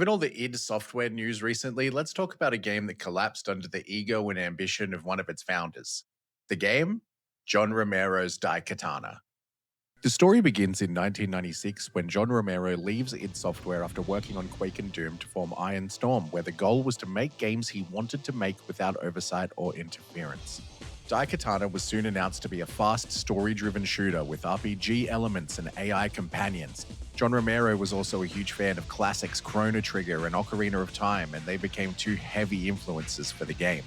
With all the id Software news recently, let's talk about a game that collapsed under the ego and ambition of one of its founders. The game? John Romero's Daikatana. The story begins in 1996 when John Romero leaves id Software after working on Quake and Doom to form Iron Storm, where the goal was to make games he wanted to make without oversight or interference. Daikatana was soon announced to be a fast, story-driven shooter with RPG elements and AI companions. John Romero was also a huge fan of classics Chrono Trigger and Ocarina of Time, and they became two heavy influences for the game.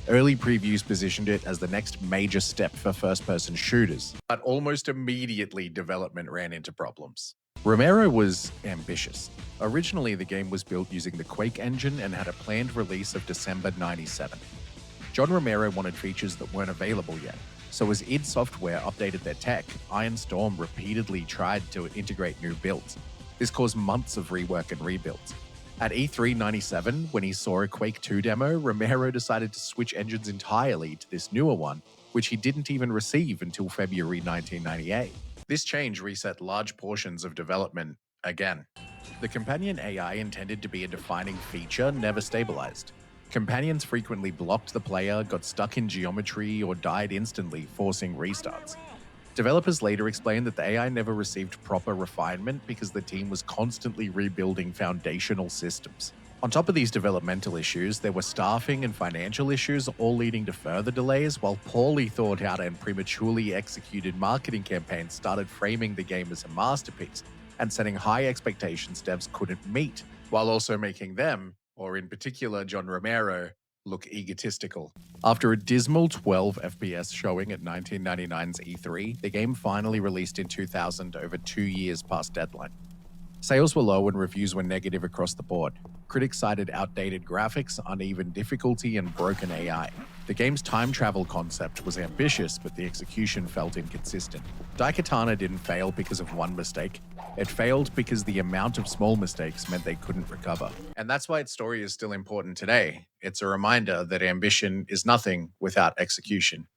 Early previews positioned it as the next major step for first-person shooters, but almost immediately development ran into problems. Romero was ambitious. Originally, the game was built using the Quake engine and had a planned release of December '97. John Romero wanted features that weren't available yet, so as id Software updated their tech, Iron Storm repeatedly tried to integrate new builds. This caused months of rework and rebuilds. At E3 '97, when he saw a Quake 2 demo, Romero decided to switch engines entirely to this newer one, which he didn't even receive until February 1998. This change reset large portions of development again. The companion AI intended to be a defining feature never stabilized. Companions frequently blocked the player, got stuck in geometry, or died instantly, forcing restarts. Developers later explained that the AI never received proper refinement because the team was constantly rebuilding foundational systems. On top of these developmental issues, there were staffing and financial issues, all leading to further delays, while poorly thought out and prematurely executed marketing campaigns started framing the game as a masterpiece and setting high expectations devs couldn't meet, while also making them, or in particular John Romero, look egotistical. After a dismal 12 FPS showing at 1999's E3, the game finally released in 2000 over 2 years past deadline. Sales were low and reviews were negative across the board. Critics cited outdated graphics, uneven difficulty, and broken AI. The game's time travel concept was ambitious, but the execution felt inconsistent. Daikatana didn't fail because of one mistake. It failed because the amount of small mistakes meant they couldn't recover. And that's why its story is still important today. It's a reminder that ambition is nothing without execution.